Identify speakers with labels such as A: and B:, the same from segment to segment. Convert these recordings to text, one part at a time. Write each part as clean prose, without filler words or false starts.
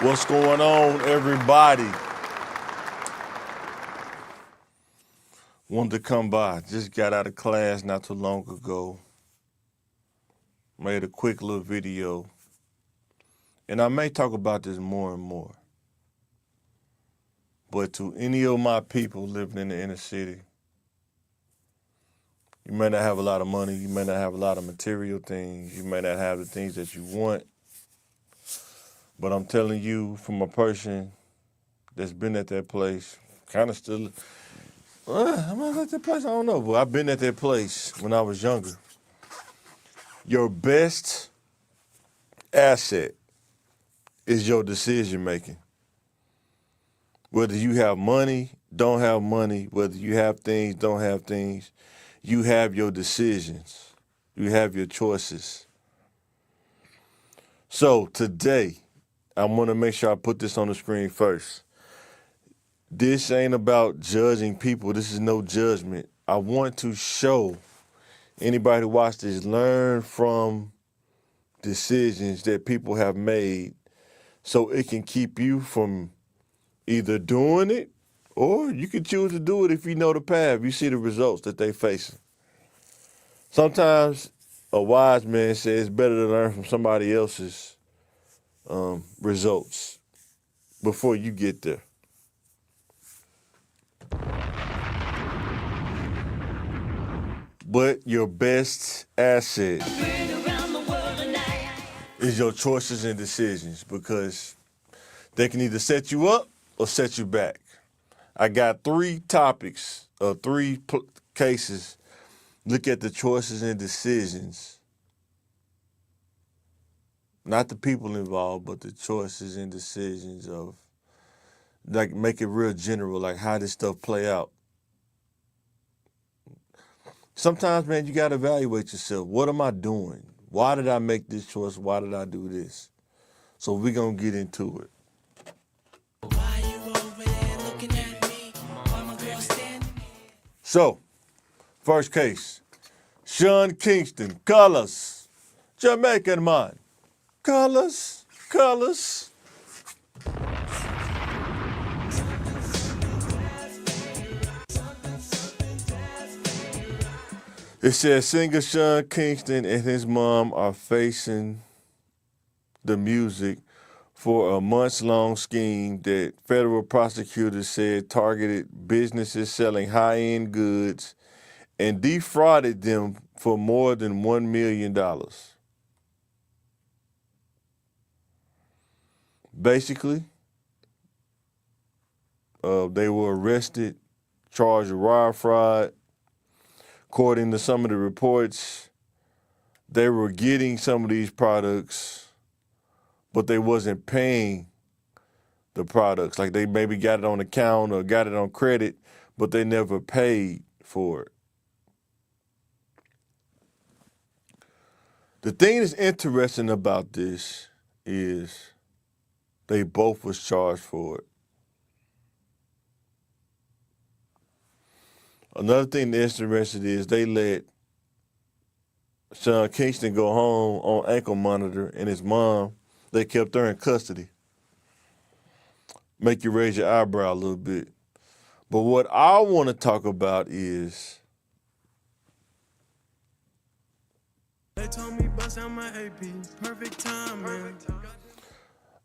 A: What's going on, everybody? Wanted to come by. Just got out of class not too long ago. Made a quick little video. And I may talk about this more and more. But to any of my people living in the inner city, you may not have a lot of money. You may not have a lot of material things. You may not have the things that you want. But I'm telling you, from a person that's been at that place, kind of still, I'm not at that place, I don't know, but I've been at that place when I was younger. Your best asset is your decision making. Whether you have money, don't have money, whether you have things, don't have things, you have your decisions. You have your choices. So today, I want to make sure I put this on the screen first. This ain't about judging people. This is no judgment. I want to show anybody who watch this, learn from decisions that people have made so it can keep you from either doing it or you can choose to do it if you know the path. You see the results that they facing. Sometimes a wise man says it's better to learn from somebody else's results before you get there. But your best asset is your choices and decisions because they can either set you up or set you back. I got three topics, cases. Look at the choices and decisions. Not the people involved, but the choices and decisions of, like, make it real general, like how this stuff play out. Sometimes, man, you got to evaluate yourself. What am I doing? Why did I make this choice? Why did I do this? So we're going to get into it. So, first case, Sean Kingston, colors, Jamaican man, colors. It says singer Sean Kingston and his mom are facing the music for a months-long scheme that federal prosecutors said targeted businesses selling high-end goods and defrauded them for more than $1 million. Basically, they were arrested, charged with wire fraud. According to some of the reports, they were getting some of these products, but they wasn't paying the products. Like they maybe got it on account or got it on credit, but they never paid for it. The thing that's interesting about this is they both was charged for it. Another thing that's interesting is they let Sean Kingston go home on ankle monitor, and his mom, they kept her in custody. Make you raise your eyebrow a little bit. But what I want to talk about is they told me bust out my AP, perfect time, man.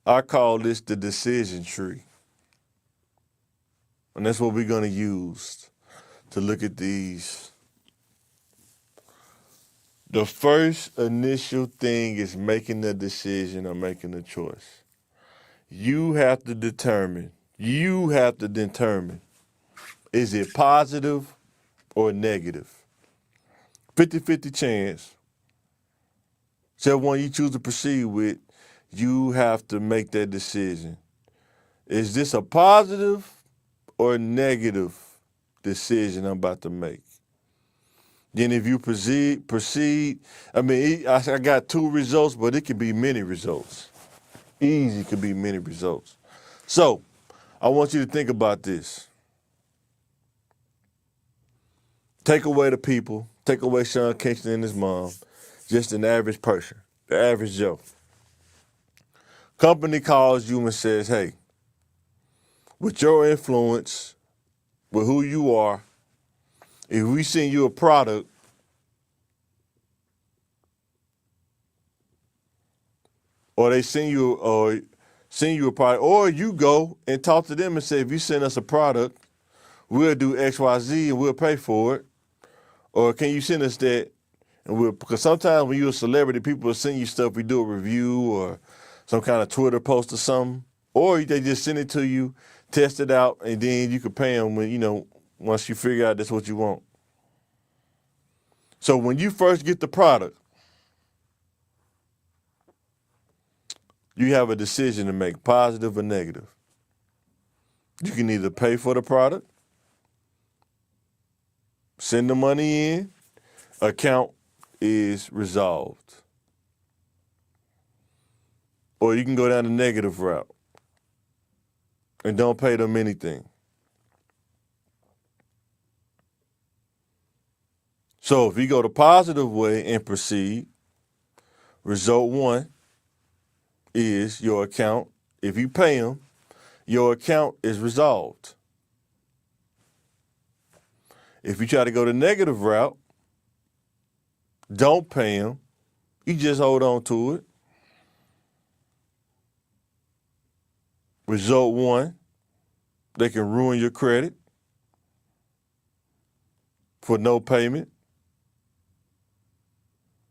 A: I call this the decision tree. And that's what we're going to use to look at these. The first initial thing is making a decision or making a choice. You have to determine, is it positive or negative? 50-50 chance. Whichever one you choose to proceed with, you have to make that decision. Is this a positive or negative decision I'm about to make? Then if you proceed, I got two results, but it could be many results. Easy could be many results. So I want you to think about this. Take away the people, take away Sean Kingston and his mom, just an average person, the average Joe. Company calls you and says, hey, with your influence, with who you are, if we send you a product, or they send you a product, or you go and talk to them and say, if you send us a product, we'll do XYZ and we'll pay for it. Or can you send us that? And because sometimes when you're a celebrity, people will send you stuff. We do a review or some kind of Twitter post or something. Or they just send it to you, test it out, and then you can pay them when, once you figure out that's what you want. So when you first get the product, you have a decision to make, positive or negative. You can either pay for the product, send the money in, account is resolved. Or you can go down the negative route and don't pay them anything. So if you go the positive way and proceed, result one is your account. If you pay them, your account is resolved. If you try to go the negative route, don't pay them, you just hold on to it. Result one, they can ruin your credit for no payment.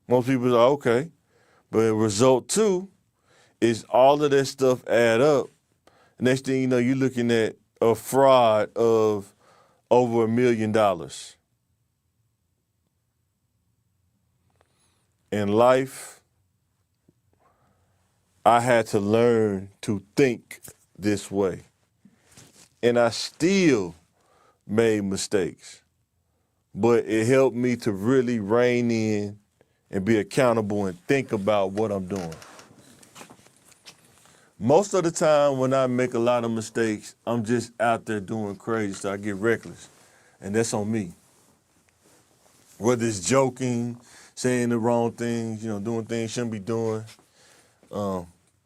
A: Most people are okay. But result two is all of that stuff add up. Next thing you know, you're looking at a fraud of over $1 million. In life, I had to learn to think this way. And I still made mistakes. But it helped me to really rein in and be accountable and think about what I'm doing. Most of the time when I make a lot of mistakes, I'm just out there doing crazy, so I get reckless. And that's on me. Whether it's joking, saying the wrong things, doing things shouldn't be doing.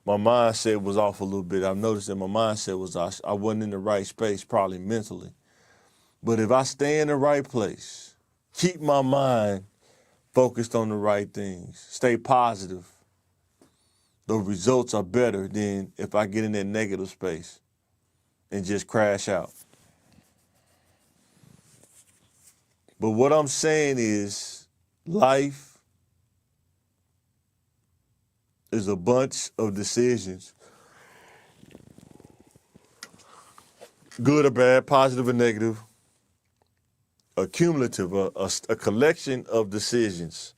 A: My mindset was off a little bit. I've noticed that my mindset was off. I wasn't in the right space, probably mentally. But if I stay in the right place, keep my mind focused on the right things, stay positive, the results are better than if I get in that negative space and just crash out. But what I'm saying is life is a bunch of decisions, good or bad, positive or negative, a cumulative, a collection of decisions.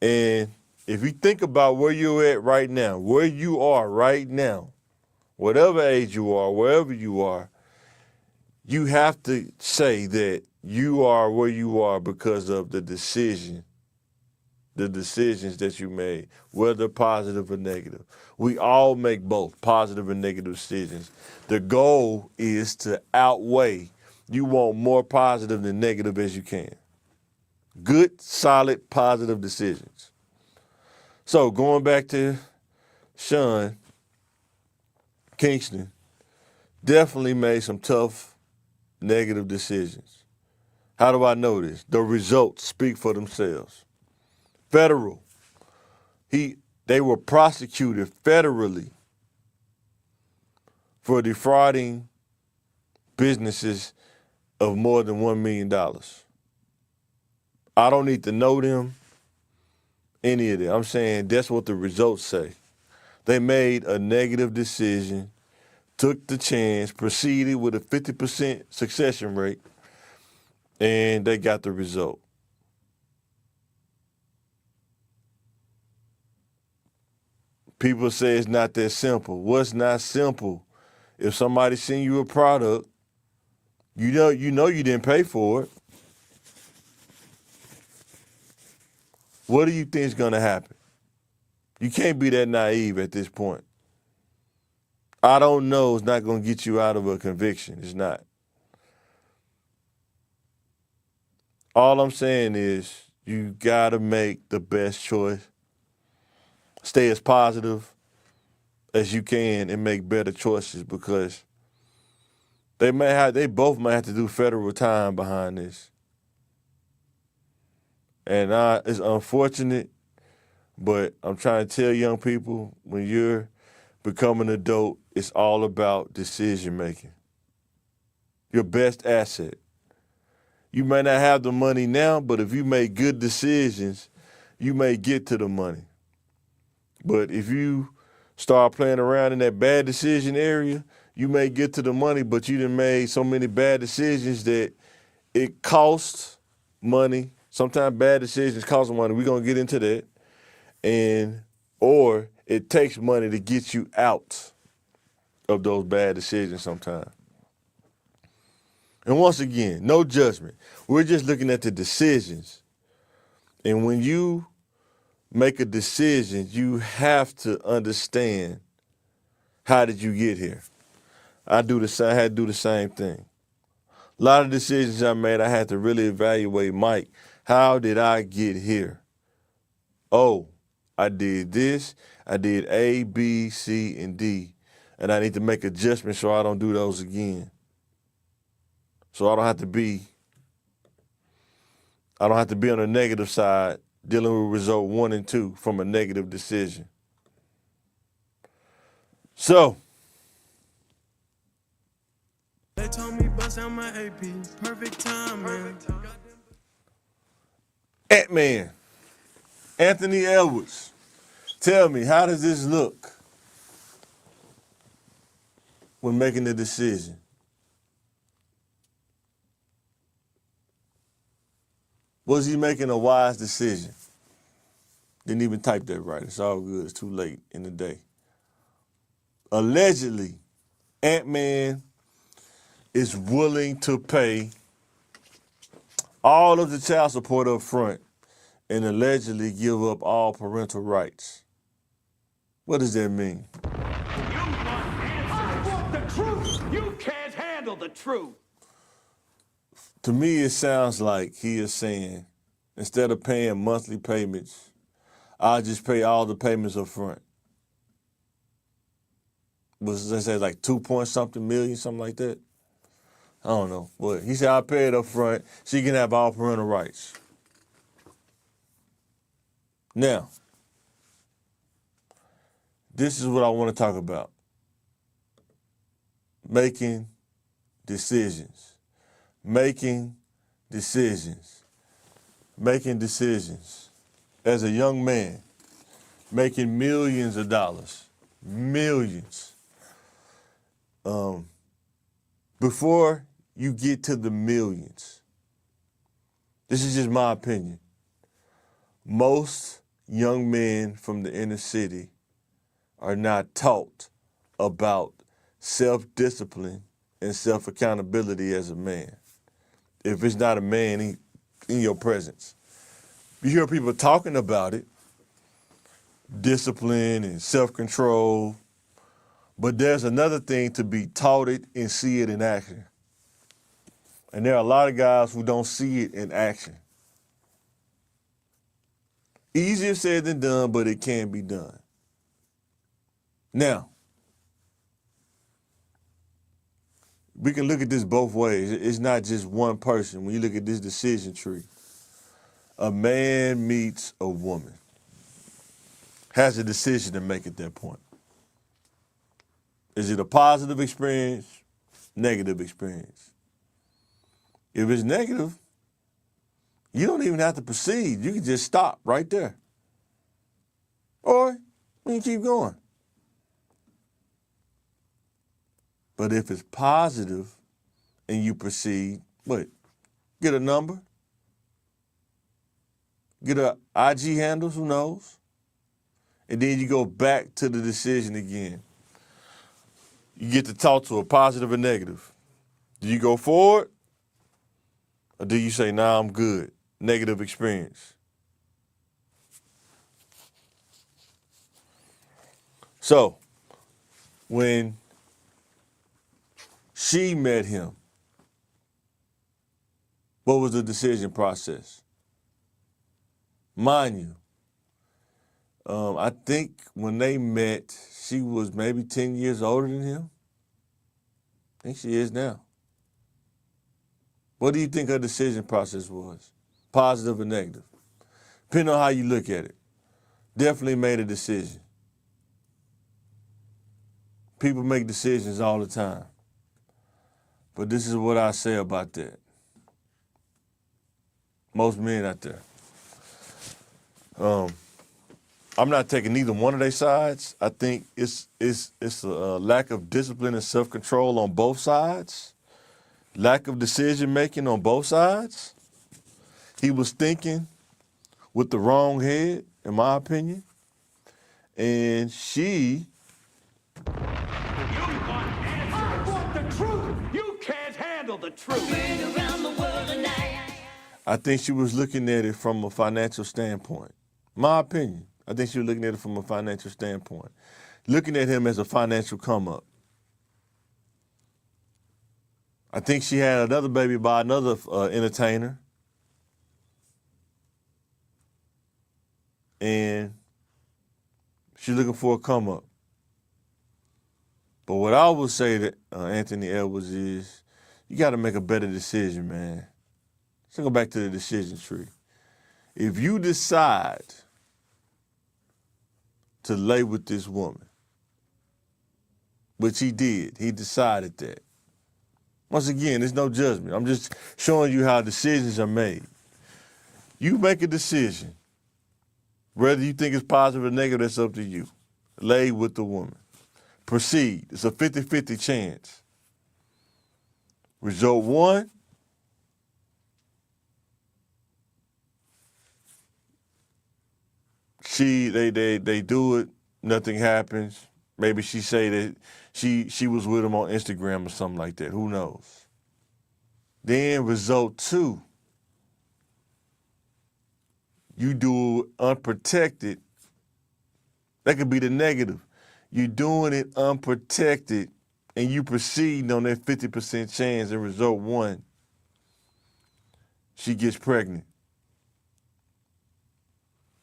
A: And if you think about where you're at right now, where you are right now, whatever age you are, wherever you are, you have to say that you are where you are because of the decisions that you made, whether positive or negative. We all make both positive and negative decisions. The goal is to outweigh. You want more positive than negative as you can. Good, solid, positive decisions. So going back to Sean Kingston, definitely made some tough negative decisions. How do I know this? The results speak for themselves. Federal. They were prosecuted federally for defrauding businesses of more than $1 million. I don't need to know them, any of them. I'm saying that's what the results say. They made a negative decision, took the chance, proceeded with a 50% succession rate, and they got the result. People say it's not that simple. What's not simple? If somebody send you a product, you know you didn't pay for it. What do you think is going to happen? You can't be that naive at this point. I don't know is not going to get you out of a conviction. It's not. All I'm saying is you got to make the best choice. Stay as positive, as you can and make better choices, because they both might have to do federal time behind this. And it's unfortunate, but I'm trying to tell young people, when you're becoming an adult, it's all about decision making. Your best asset. You may not have the money now, but if you make good decisions, you may get to the money. But if you start playing around in that bad decision area, you may get to the money, but you done made so many bad decisions that it costs money. Sometimes bad decisions cost money. We're going to get into that. Or it takes money to get you out of those bad decisions sometimes. And once again, no judgment. We're just looking at the decisions. And when you make a decision, you have to understand, how did you get here? I had to do the same thing. A lot of decisions I made, I had to really evaluate, Mike, how did I get here? Oh, I did this. I did A, B, C, and D. And I need to make adjustments so I don't do those again. So I don't have to be on the negative side dealing with result 1 and 2 from a negative decision. So,
B: they told me bust out my AP, perfect time, man.
A: Ant-Man, Anthony Edwards, tell me, how does this look when making the decision? Was he making a wise decision? Didn't even type that right. It's all good. It's too late in the day. Allegedly, Ant-Man is willing to pay all of the child support up front and allegedly give up all parental rights. What does that mean?
C: You want answers. I want the truth. You can't handle the truth.
A: To me, it sounds like he is saying, instead of paying monthly payments, I'll just pay all the payments up front. Was they say like 2-point-something million, something like that? I don't know. What? He said, I'll pay it up front so you can have all parental rights. Now, this is what I want to talk about. Making decisions. Making decisions. Making decisions. As a young man, making millions of dollars. Millions. Before you get to the millions, this is just my opinion, most young men from the inner city are not taught about self-discipline and self-accountability as a man. If it's not a man in your presence. You hear people talking about it, discipline and self-control, but there's another thing to be taught it and see it in action. And there are a lot of guys who don't see it in action. Easier said than done, but it can be done. Now, we can look at this both ways. It's not just one person. When you look at this decision tree, a man meets a woman, has a decision to make at that point. Is it a positive experience, negative experience? If it's negative, you don't even have to proceed. You can just stop right there. Or you can keep going. But if it's positive and you proceed, get a number? Get a IG handle, who knows? And then you go back to the decision again. You get to talk to a positive or negative. Do you go forward? Or do you say, nah, I'm good? Negative experience. So, when she met him, what was the decision process? Mind you, I think when they met, she was maybe 10 years older than him. I think she is now. What do you think her decision process was? Positive or negative? Depending on how you look at it. Definitely made a decision. People make decisions all the time. But this is what I say about that. Most men out there. I'm not taking neither one of their sides. I think it's a lack of discipline and self-control on both sides. Lack of decision-making on both sides. He was thinking with the wrong head, in my opinion. And she...
C: I want the truth. You can't handle the truth.
A: I think she was looking at it from a financial standpoint. My opinion. I think she was looking at it from a financial standpoint. Looking at him as a financial come-up. I think she had another baby by another entertainer. And she's looking for a come-up. But what I would say to Anthony Edwards is, you got to make a better decision, man. Let's go back to the decision tree. If you decide to lay with this woman, which he did, he decided that. Once again, there's no judgment. I'm just showing you how decisions are made. You make a decision. Whether you think it's positive or negative, that's up to you. Lay with the woman. Proceed. It's a 50-50 chance. Result one, they do it, nothing happens. Maybe she say that she was with him on Instagram or something like that. Who knows? Then result two, you do it unprotected. That could be the negative. You're doing it unprotected and you proceed on that 50% chance, and result one, she gets pregnant.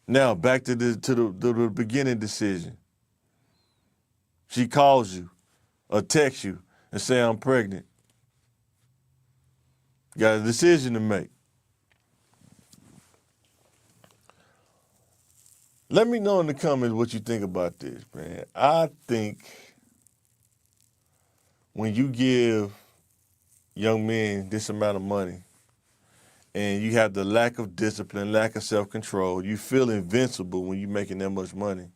A: Now back to the beginning decision. She calls you or texts you and say, I'm pregnant. You got a decision to make. Let me know in the comments what you think about this, man. I think when you give young men this amount of money and you have the lack of discipline, lack of self-control, you feel invincible when you're making that much money.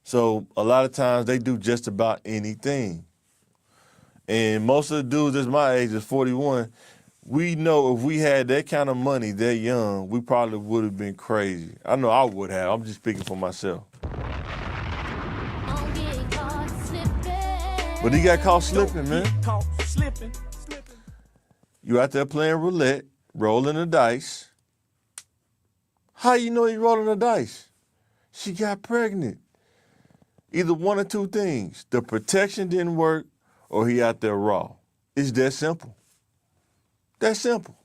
A: So a lot of times they do just about anything. And most of the dudes that's my age is 41. We know if we had that kind of money that young, we probably would have been crazy. I know I would have. I'm just speaking for myself. But he got caught slipping, man. You out there playing roulette, rolling the dice. How you know he rolling the dice? She got pregnant. Either one or two things. The protection didn't work or he out there raw. It's that simple. That simple.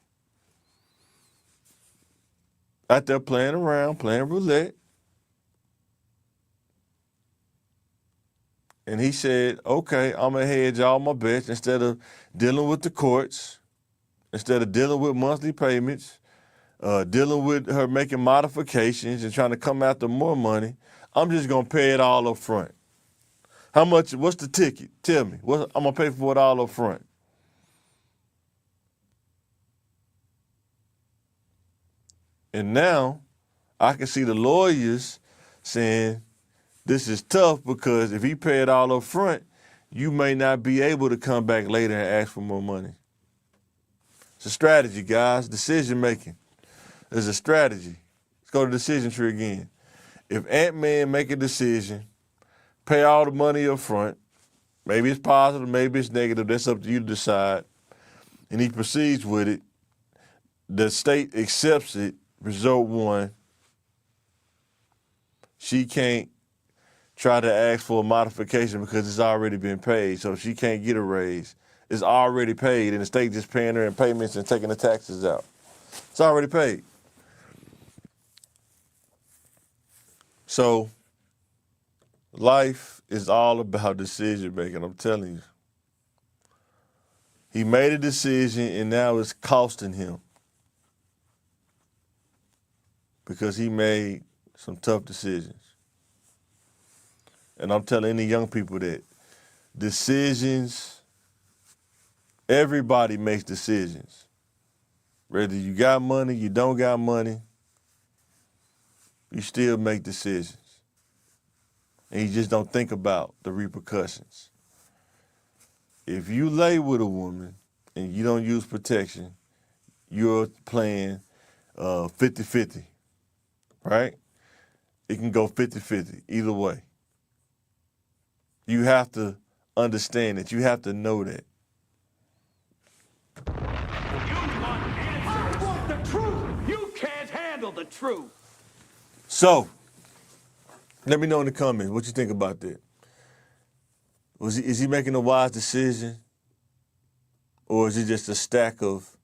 A: Out there playing around, playing roulette. And he said, okay, I'm going to hedge all my bets instead of dealing with the courts, instead of dealing with monthly payments, dealing with her making modifications and trying to come after more money. I'm just going to pay it all up front. How much, what's the ticket? Tell me. I'm going to pay for it all up front. And now I can see the lawyers saying this is tough because if he pay it all up front, you may not be able to come back later and ask for more money. It's a strategy, guys. Decision making is a strategy. Let's go to the decision tree again. If Ant-Man make a decision, pay all the money up front, maybe it's positive, maybe it's negative, that's up to you to decide, and he proceeds with it, the state accepts it, result one, she can't try to ask for a modification because it's already been paid, so she can't get a raise. It's already paid, and the state just paying her in payments and taking the taxes out. It's already paid. So life is all about decision making, I'm telling you. He made a decision and now it's costing him because he made some tough decisions. And I'm telling any young people that decisions, everybody makes decisions. Whether you got money, you don't got money, you still make decisions. And you just don't think about the repercussions. If you lay with a woman and you don't use protection, you're playing 50-50, right? It can go 50-50 either way. You have to understand that. You have to know that.
C: I want the truth. You can't handle the truth.
A: So, let me know in the comments what you think about that. Is he making a wise decision? Or is it just a stack of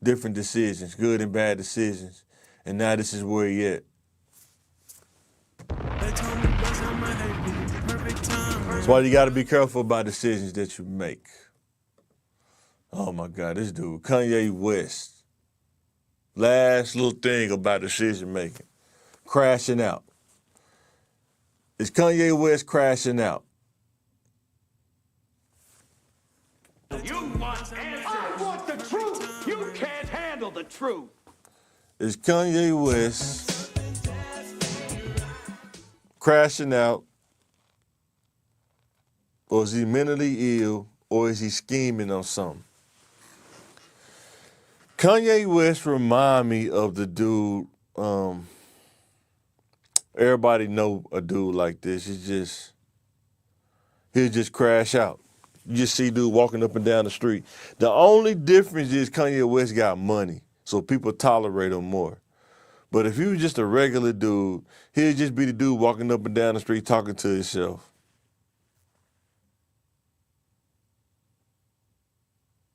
A: different decisions, good and bad decisions? And now this is where he at.
B: They told me bust out my AP, perfect time, man.
A: That's why you got to be careful about decisions that you make. Oh my God, this dude, Kanye West. Last little thing about decision making. Crashing out. Is Kanye West crashing out?
C: You want answers. I want the truth. You can't handle the truth.
A: Is Kanye West crashing out? Or is he mentally ill? Or is he scheming on something? Kanye West remind me of the dude, everybody know a dude like this. He'll just crash out. You just see dude walking up and down the street. The only difference is Kanye West got money, so people tolerate him more. But if he was just a regular dude, he'd just be the dude walking up and down the street talking to himself.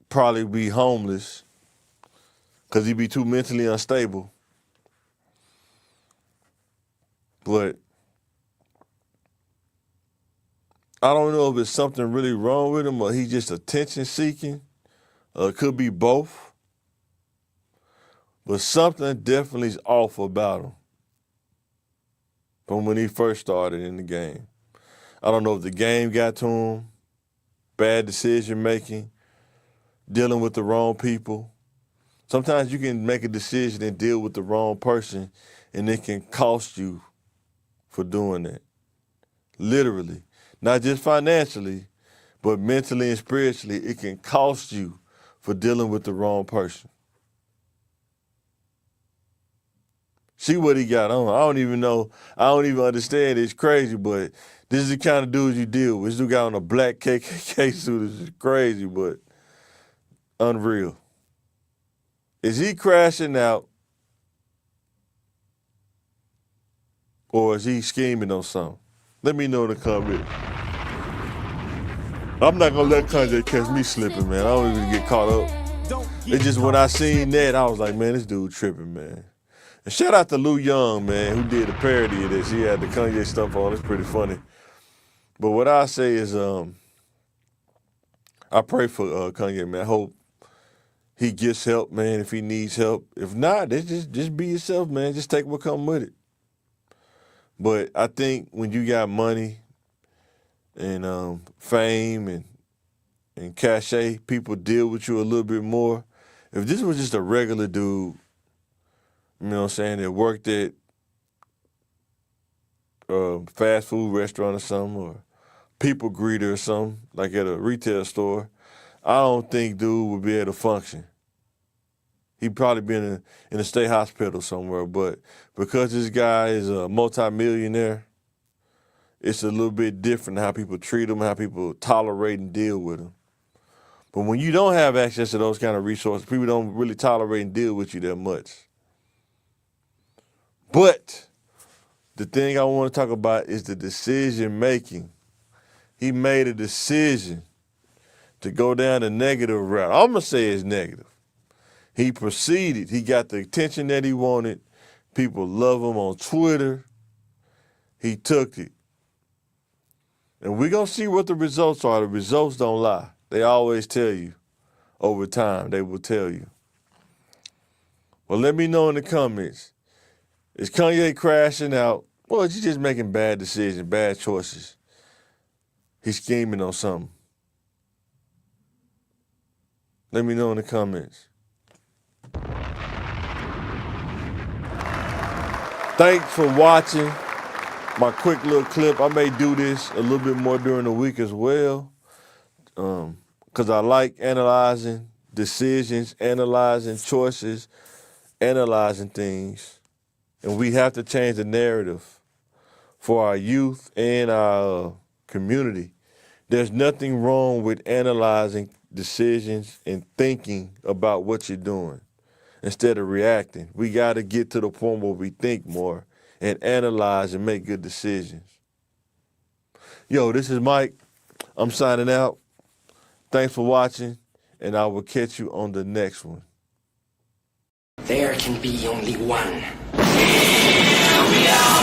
A: Probably be homeless because he'd be too mentally unstable. But I don't know if it's something really wrong with him or he's just attention seeking. It could be both. But something definitely is off about him from when he first started in the game. I don't know if the game got to him, bad decision making, dealing with the wrong people. Sometimes you can make a decision and deal with the wrong person and it can cost you for doing that. Literally. Not just financially, but mentally and spiritually, it can cost you for dealing with the wrong person. See what he got on. I don't even know. I don't even understand. It's crazy, but this is the kind of dude you deal with. This dude got on a black KKK suit. This is crazy, but unreal. Is he crashing out or is he scheming on something? Let me know in the comments. I'm not going to let Kanye catch me slipping, man. I don't even get caught up. It's just when I seen that, I was like, man, this dude tripping, man. And shout out to Lou Young, man, who did a parody of this. He had the Kanye stuff on. It's pretty funny. But what I say is I pray for Kanye, man. I hope he gets help, man, if he needs help. If not, just be yourself, man. Just take what comes with it. But I think when you got money and fame and cachet, people deal with you a little bit more. If this was just a regular dude, you know what I'm saying, that worked at a fast food restaurant or something, or people greeter or something, like at a retail store, I don't think dude would be able to function. He'd probably be in a state hospital somewhere, but because this guy is a multimillionaire, it's a little bit different how people treat him, how people tolerate and deal with him. But when you don't have access to those kind of resources, people don't really tolerate and deal with you that much. But the thing I want to talk about is the decision making. He made a decision to go down the negative route. I'm going to say it's negative. He proceeded. He got the attention that he wanted, People love him on Twitter. He took it. And we're going to see what the results are. The results don't lie. They always tell you. Over time, they will tell you. Well, let me know in the comments. Is Kanye crashing out? Or is he just making bad decisions, bad choices? He's scheming on something. Let me know in the comments. Thanks for watching my quick little clip. I may do this a little bit more during the week as well, because I like analyzing decisions, analyzing choices, analyzing things. And we have to change the narrative for our youth and our community. There's nothing wrong with analyzing decisions and thinking about what you're doing instead of reacting. We got to get to the point where we think more and analyze and make good decisions. Yo, this is Mike. I'm signing out. Thanks for watching, and I will catch you on the next one.
D: There can be only one. Here we are.